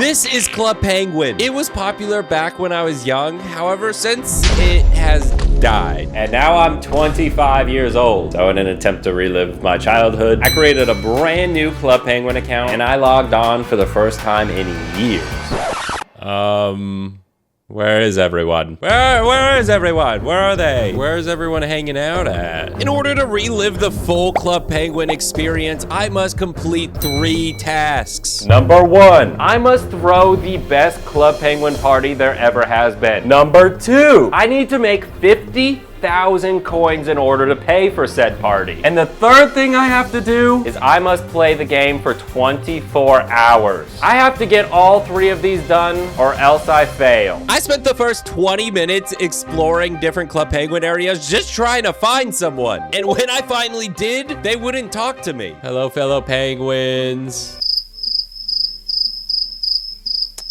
This is Club Penguin. It was popular back when I was young. However, since it has died. And now I'm 25 years old. So in an attempt to relive my childhood, I created a brand new Club Penguin account and I logged on for the first time in years. Where is everyone? Where is everyone? Where are they? Where is everyone hanging out at? In order to relive the full Club Penguin experience, I must complete 3 tasks. Number 1, I must throw the best Club Penguin party there ever has been. Number 2, I need to make 50,000 coins in order to pay for said party. And the third thing I have to do is I must play the game for 24 hours. I have to get all 3 of these done or else I fail. I spent the first 20 minutes exploring different Club Penguin areas just trying to find someone. And when I finally did, they wouldn't talk to me. Hello, fellow penguins.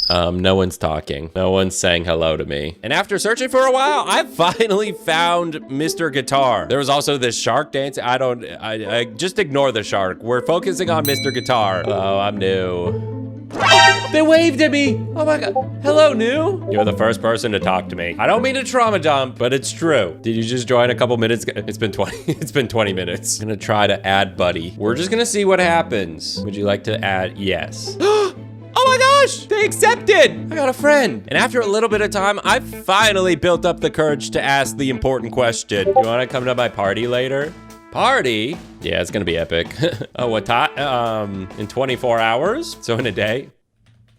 No one's talking. No one's saying hello to me. And after searching for a while, I finally found Mr. Guitar. There was also this shark dance. I just ignore the shark. We're focusing on Mr. Guitar. Hello, I'm new. They waved at me. Oh my God. Hello, new. You're the first person to talk to me. I don't mean to trauma dump, but it's true. Did you just join a couple minutes ago? It's been 20 minutes. I'm gonna try to add buddy. We're just gonna see what happens. Would you like to add? Yes. Oh my gosh, they accepted. I got a friend. And after a little bit of time, I finally built up the courage to ask the important question. You wanna come to my party later? Party? Yeah, it's gonna be epic. Oh, what time? In 24 hours? So in a day?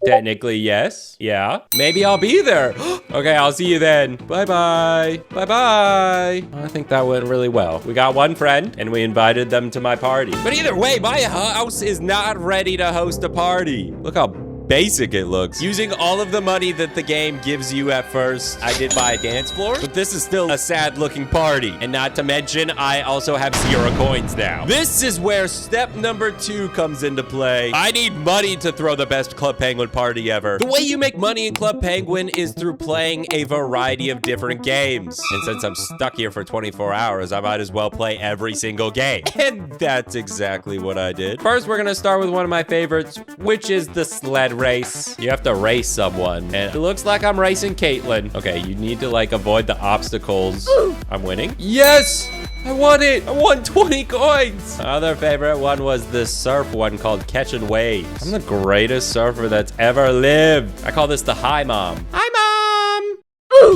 Technically, yes. Yeah. Maybe I'll be there. Okay, I'll see you then. Bye-bye. Bye-bye. I think that went really well. We got one friend, and we invited them to my party. But either way, my house is not ready to host a party. Look how basic it looks. Using all of the money that the game gives you at first, I did buy a dance floor, but this is still a sad looking party. And not to mention, I also have 0 coins now. This is where step number 2 comes into play. I need money to throw the best Club Penguin party ever. The way you make money in Club Penguin is through playing a variety of different games. And since I'm stuck here for 24 hours, I might as well play every single game. And that's exactly what I did. First, we're gonna start with one of my favorites, which is the sled race. You have to race someone, and it looks like I'm racing Caitlin. Okay, you need to like avoid the obstacles. I'm winning. Yes, I won it. I won 20 coins. My other favorite one was this surf one called Catching Waves. I'm the greatest surfer that's ever lived. I call this the Hi Mom. Hi Mom.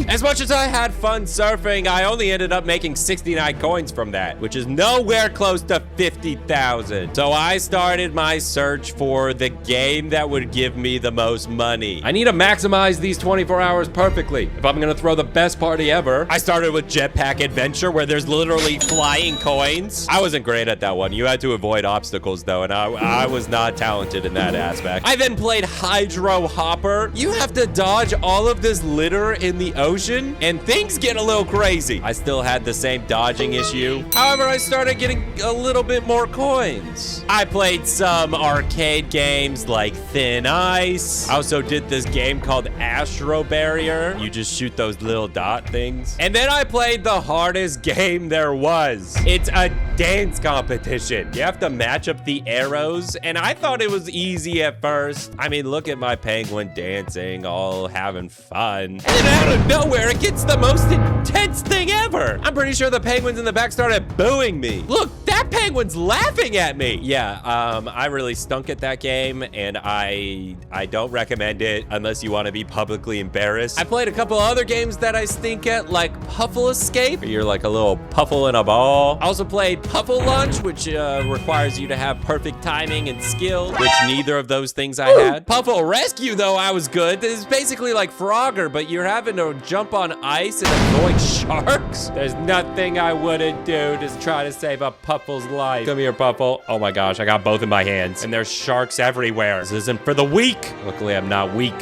As much as I had fun surfing, I only ended up making 69 coins from that, which is nowhere close to 50,000. So I started my search for the game that would give me the most money. I need to maximize these 24 hours perfectly if I'm gonna throw the best party ever. I started with Jetpack Adventure, where there's literally flying coins. I wasn't great at that one. You had to avoid obstacles though, and I was not talented in that aspect. I then played Hydro Hopper. You have to dodge all of this litter in the ocean, and things get a little crazy. I still had the same dodging issue. However, I started getting a little bit more coins. I played some arcade games like Thin Ice. I also did this game called Astro Barrier. You just shoot those little dot things. And then I played the hardest game there was. It's a dance competition. You have to match up the arrows, and I thought it was easy at first. I mean, look at my penguin dancing, all having fun. And then out of nowhere, it gets the most intense thing ever. I'm pretty sure the penguins in the back started booing me. Look, that penguin's laughing at me. Yeah, I really stunk at that game, and I don't recommend it unless you want to be publicly embarrassed. I played a couple other games that I stink at, like Puffle Escape, where you're like a little puffle in a ball. I also played Puffle Lunch, which requires you to have perfect timing and skill, which neither of those things I had. Puffle Rescue, though, I was good. It's basically like Frogger, but you're having to jump on ice and avoid sharks. There's nothing I wouldn't do to try to save a Puffle's life. Come here, Puffle. Oh my gosh, I got both in my hands, and there's sharks everywhere. This isn't for the weak. Luckily, I'm not weak.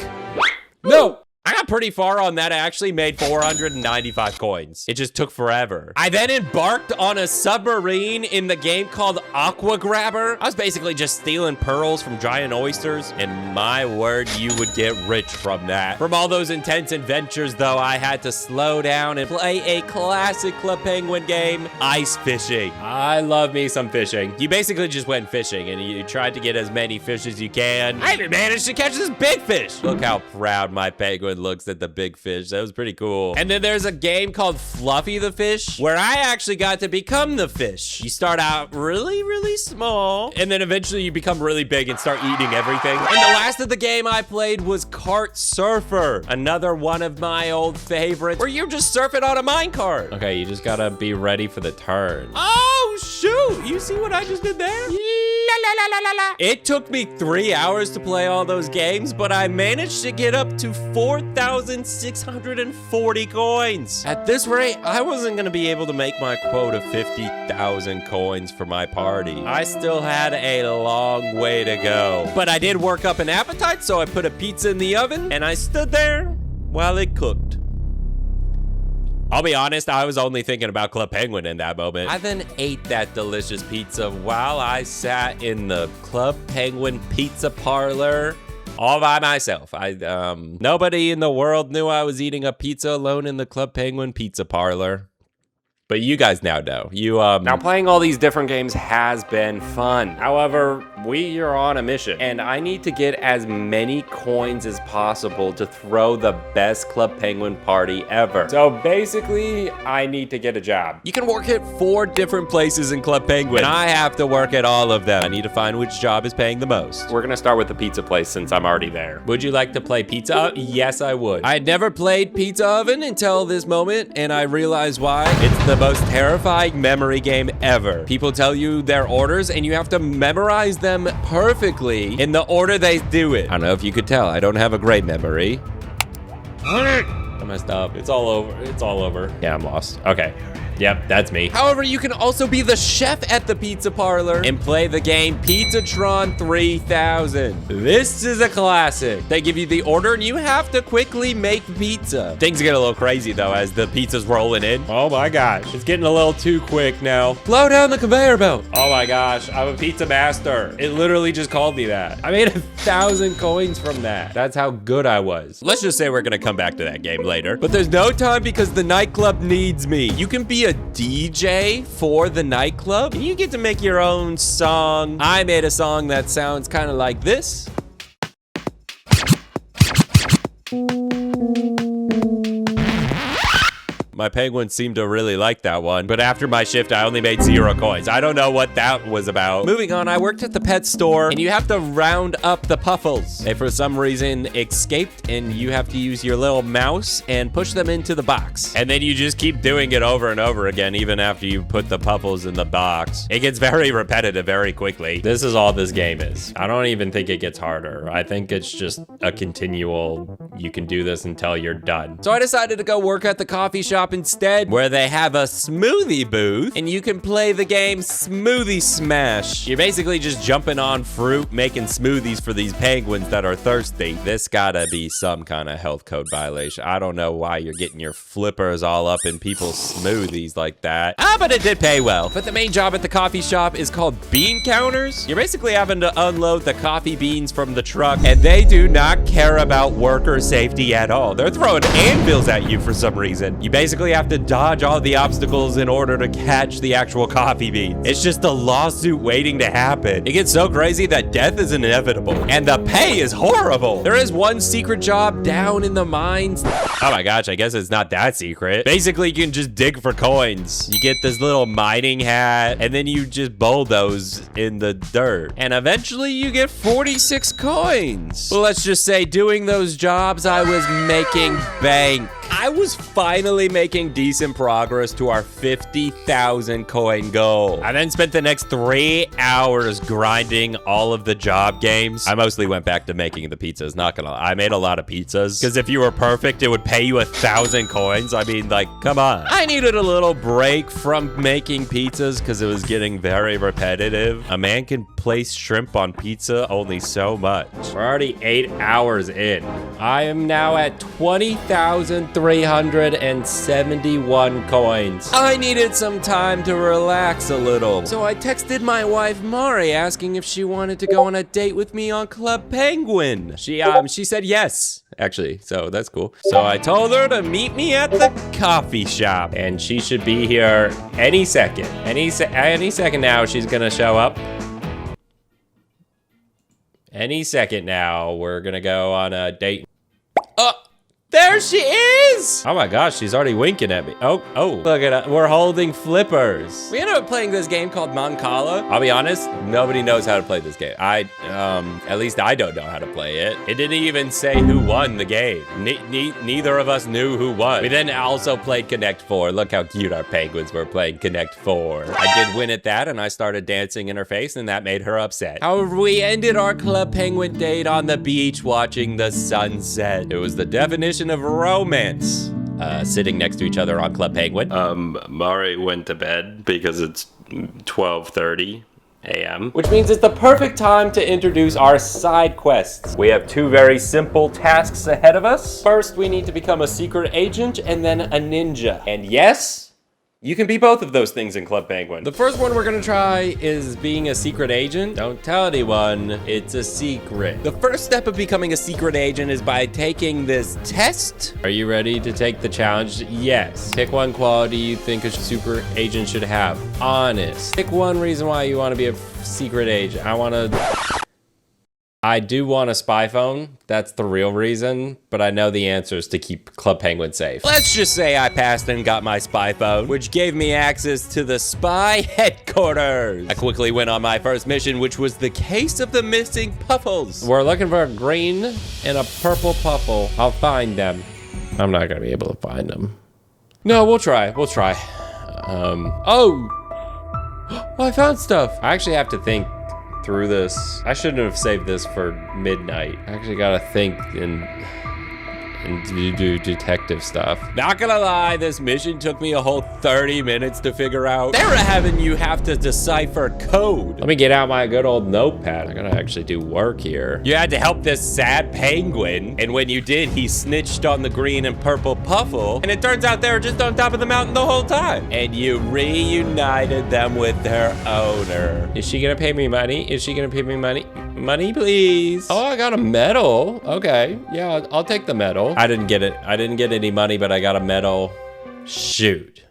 No, I got got pretty far on that. I actually made 495 coins. It just took forever. I then embarked on a submarine in the game called Aqua Grabber. I was basically just stealing pearls from giant oysters, and my word, you would get rich from that. From all those intense adventures, though, I had to slow down and play a classic Club Penguin game, ice fishing. I love me some fishing. You basically just went fishing, and you tried to get as many fish as you can. I even managed to catch this big fish. Look how proud my penguin looks at the big fish. That was pretty cool. And then there's a game called Fluffy the Fish, where I actually got to become the fish. You start out really, really small, and then eventually you become really big and start eating everything. And the last of the game I played was Kart Surfer, another one of my old favorites, where you're just surfing on a minecart. Okay, you just gotta be ready for the turn. Oh, shoot! You see what I just did there? It took me 3 hours to play all those games, but I managed to get up to 4,640 coins. At this rate, I wasn't gonna be able to make my quote of 50,000 coins for my party. I still had a long way to go. But I did work up an appetite, so I put a pizza in the oven, and I stood there while it cooked. I'll be honest, I was only thinking about Club Penguin in that moment. I then ate that delicious pizza while I sat in the Club Penguin pizza parlor all by myself. Nobody in the world knew I was eating a pizza alone in the Club Penguin pizza parlor. But you guys now know. Now playing all these different games has been fun. However, we are on a mission, and I need to get as many coins as possible to throw the best Club Penguin party ever. So basically, I need to get a job. You can work at 4 different places in Club Penguin, and I have to work at all of them. I need to find which job is paying the most. We're gonna start with the pizza place since I'm already there. Would you like to play pizza? Yes, I would. I had never played Pizza Oven until this moment, and I realized why. It's the most terrifying memory game ever. People tell you their orders, and you have to memorize them perfectly in the order they do it. I don't know if you could tell, I don't have a great memory. I messed up. It's all over. It's all over. Yeah, I'm lost. Okay. Yep, that's me. However, you can also be the chef at the pizza parlor and play the game Pizzatron 3000. This is a classic. They give you the order and you have to quickly make pizza. Things get a little crazy though as the pizza's rolling in. Oh my gosh, it's getting a little too quick now. Slow down the conveyor belt. Oh my gosh, I'm a pizza master. It literally just called me that. I made 1,000 coins from that. That's how good I was. Let's just say we're gonna come back to that game later, but there's no time because the nightclub needs me. You can be a DJ for the nightclub and you get to make your own song. I made a song that sounds kind of like this. My penguins seemed to really like that one, but after my shift, I only made 0 coins. I don't know what that was about. Moving on, I worked at the pet store, and you have to round up the puffles. They, for some reason, escaped, and you have to use your little mouse and push them into the box. And then you just keep doing it over and over again, even after you put the puffles in the box. It gets very repetitive very quickly. This is all this game is. I don't even think it gets harder. I think it's just a continual, you can do this until you're done. So I decided to go work at the coffee shop instead, where they have a smoothie booth and you can play the game Smoothie Smash. You're basically just jumping on fruit, making smoothies for these penguins that are thirsty. This gotta be some kind of health code violation. I don't know why you're getting your flippers all up in people's smoothies like that. But it did pay well. But the main job at the coffee shop is called bean counters. You're basically having to unload the coffee beans from the truck, and they do not care about worker safety at all. They're throwing anvils at you for some reason. You basically have to dodge all the obstacles in order to catch the actual coffee beans. It's just a lawsuit waiting to happen. It gets so crazy that death is inevitable, and the pay is horrible. There is one secret job down in the mines. Oh my gosh, I guess it's not that secret. Basically, you can just dig for coins. You get this little mining hat, and then you just bulldoze in the dirt. And eventually, you get 46 coins. Well, let's just say doing those jobs, I was making bank. I was finally making decent progress to our 50,000 coin goal. I then spent the next 3 hours grinding all of the job games. I mostly went back to making the pizzas, not gonna lie. I made a lot of pizzas because if you were perfect, it would pay you 1,000 coins. I mean, like, come on. I needed a little break from making pizzas because it was getting very repetitive. A man can place shrimp on pizza only so much. We're already 8 hours in. I am now at 20,371 coins. I needed some time to relax a little. So I texted my wife Mari asking if she wanted to go on a date with me on Club Penguin. She said yes, actually, so that's cool. So I told her to meet me at the coffee shop, and she should be here any second. Any second now, she's gonna show up. Any second now, we're gonna go on a date. Oh, there she is! Oh my gosh, she's already winking at me. Oh, look at us. We're holding flippers. We ended up playing this game called Mancala. I'll be honest, nobody knows how to play this game. At least I don't know how to play it. It didn't even say who won the game. Neither of us knew who won. We then also played Connect 4. Look how cute our penguins were playing Connect 4. I did win at that, and I started dancing in her face, and that made her upset. However, we ended our Club Penguin date on the beach watching the sunset. It was the definition of romance. Sitting next to each other on Club Penguin. Mari went to bed because it's 12:30 a.m. Which means it's the perfect time to introduce our side quests. We have 2 very simple tasks ahead of us. First, we need to become a secret agent and then a ninja. And yes, you can be both of those things in Club Penguin. The first one we're gonna try is being a secret agent. Don't tell anyone, it's a secret. The first step of becoming a secret agent is by taking this test. Are you ready to take the challenge? Yes. Pick one quality you think a super agent should have. Honest. Pick one reason why you wanna be a secret agent. I do want a spy phone. That's the real reason, but I know the answer is to keep Club Penguin safe. Let's just say I passed and got my spy phone, which gave me access to the spy headquarters. I quickly went on my first mission, which was the case of the missing puffles. We're looking for a green and a purple puffle. I'll find them. I'm not gonna be able to find them. No, we'll try. Oh, I found stuff. I actually have to think through this. I shouldn't have saved this for midnight. I actually gotta think and do detective stuff. Not gonna lie, this mission took me a whole 30 minutes to figure out. They were having you have to decipher code. Let me get out my good old notepad. I gotta actually do work here. You had to help this sad penguin, and when you did, he snitched on the green and purple puffle, and it turns out they were just on top of the mountain the whole time. And you reunited them with their owner. Is she gonna pay me money? Money, please. Oh, I got a medal. Okay, yeah, I'll take the medal. I didn't get it. I didn't get any money, but I got a medal. Shoot.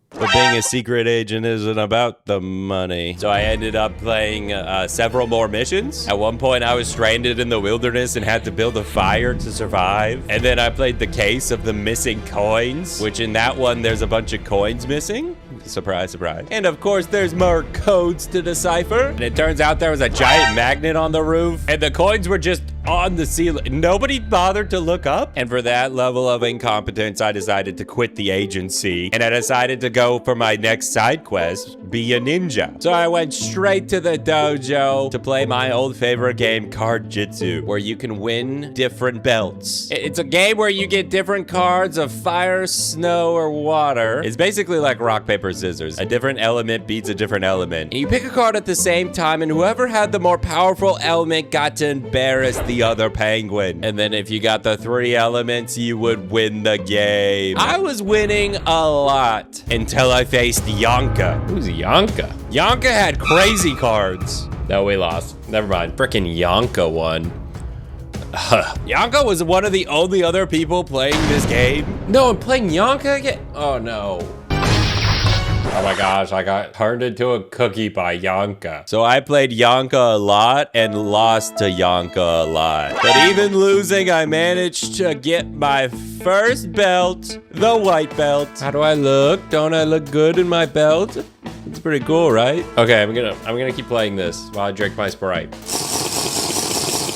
But being a secret agent isn't about the money. So I ended up playing several more missions. At one point, I was stranded in the wilderness and had to build a fire to survive. And then I played the case of the missing coins, which in that one, there's a bunch of coins missing. Surprise, surprise. And of course, there's more codes to decipher. And it turns out there was a giant magnet on the roof, and the coins were just on the ceiling. Nobody bothered to look up. And for that level of incompetence, I decided to quit the agency. And I decided to go for my next side quest, be a ninja. So I went straight to the dojo to play my old favorite game, Card Jitsu, where you can win different belts. It's a game where you get different cards of fire, snow, or water. It's basically like rock, paper, scissors. A different element beats a different element. And you pick a card at the same time, and whoever had the more powerful element got to embarrass the other penguin. And then if you got the 3 elements, you would win the game. I was winning a lot until I faced Yonka. Who's Yonka? Yonka had crazy cards. No, we lost. Never mind. Frickin' Yonka won. Yonka was one of the only other people playing this game. No, I'm playing Yonka again? Oh no. Oh my gosh, I got turned into a cookie by Yonka. So I played Yonka a lot and lost to Yonka a lot. But even losing, I managed to get my first belt, the white belt. How do I look? Don't I look good in my belt? It's pretty cool, right? Okay, I'm gonna keep playing this while I drink my Sprite.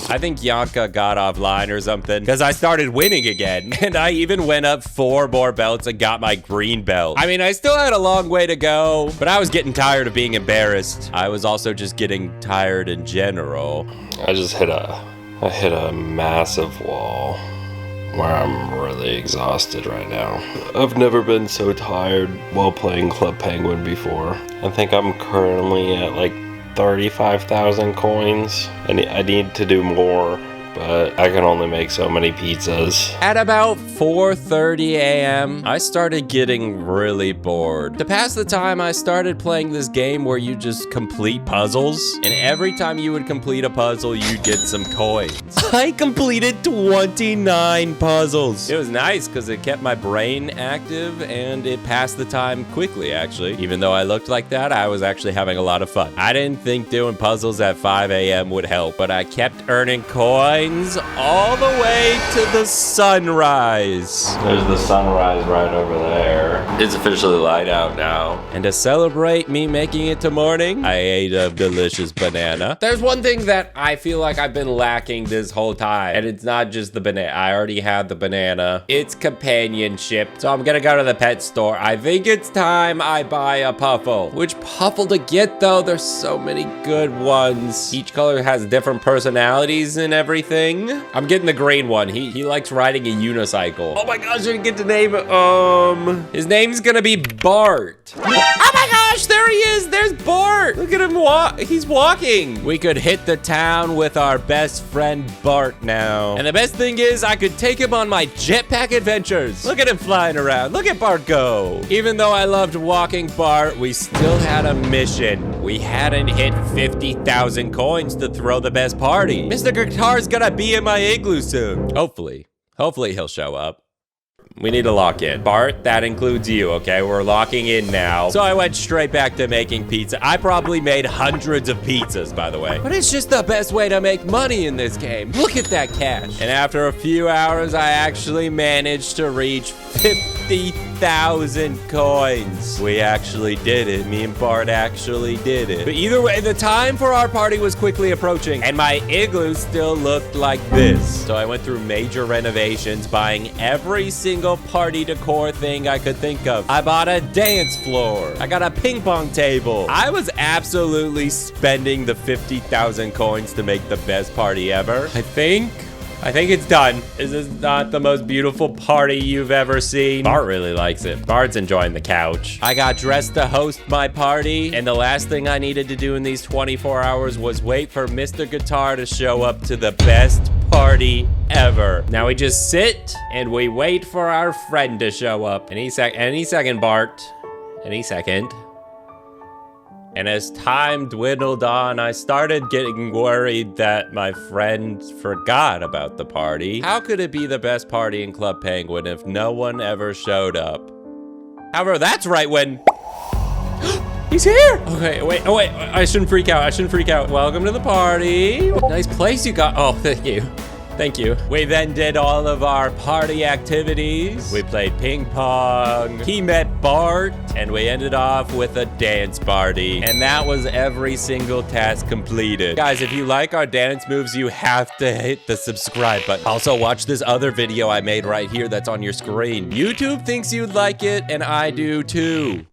I think Yonka got offline or something because I started winning again. And I even went up 4 more belts and got my green belt. I mean, I still had a long way to go, but I was getting tired of being embarrassed. I was also just getting tired in general. I hit a massive wall where I'm really exhausted right now. I've never been so tired while playing Club Penguin before. I think I'm currently at like 35,000 coins. I need to do more, but I can only make so many pizzas. At about 4:30 a.m., I started getting really bored. To pass the time, I started playing this game where you just complete puzzles, and every time you would complete a puzzle, you'd get some coins. I completed 29 puzzles. It was nice because it kept my brain active, and it passed the time quickly, actually. Even though I looked like that, I was actually having a lot of fun. I didn't think doing puzzles at 5 a.m. would help, but I kept earning coins all the way to the sunrise. There's the sunrise right over there. It's officially light out now. And to celebrate me making it to morning, I ate a delicious banana. There's one thing that I feel like I've been lacking this whole time, and it's not just the banana. I already had the banana. It's companionship. So I'm gonna go to the pet store. I think it's time I buy a Puffle. Which Puffle to get though? There's so many good ones. Each color has different personalities and everything. I'm getting the green one. He likes riding a unicycle. Oh my gosh, I didn't get to name it. His name's gonna be Bart. Oh my gosh, there he is. There's Bart. Look at him he's walking. We could hit the town with our best friend Bart now. And the best thing is I could take him on my jetpack adventures. Look at him flying around. Look at Bart go. Even though I loved walking Bart, we still had a mission. We hadn't hit 50,000 coins to throw the best party. Mr. Guitar's gonna be in my igloo soon. Hopefully he'll show up. We need to lock in. Bart, that includes you, okay? We're locking in now. So I went straight back to making pizza. I probably made hundreds of pizzas, by the way. But it's just the best way to make money in this game. Look at that cash. And after a few hours, I actually managed to reach 50,000 coins. We actually did it. Me and Bart actually did it. But either way, the time for our party was quickly approaching, and my igloo still looked like this. So I went through major renovations, buying every single party decor thing I could think of. I bought a dance floor. I got a ping pong table. I was absolutely spending the 50,000 coins to make the best party ever. I think it's done. Is this not the most beautiful party you've ever seen? Bart really likes it. Bart's enjoying the couch. I got dressed to host my party, and the last thing I needed to do in these 24 hours was wait for Mr. Guitar to show up to the best party ever. Now we just sit and we wait for our friend to show up. Any second, Bart. Any second. And as time dwindled on, I started getting worried that my friend forgot about the party. How could it be the best party in Club Penguin if no one ever showed up? However, that's right when... He's here! Okay, wait, I shouldn't freak out, Welcome to the party. Nice place you got. Oh, thank you. Thank you. We then did all of our party activities. We played ping pong. He met Bart, and we ended off with a dance party. And that was every single task completed. Guys, if you like our dance moves, you have to hit the subscribe button. Also, watch this other video I made right here that's on your screen. YouTube thinks you'd like it, and I do too.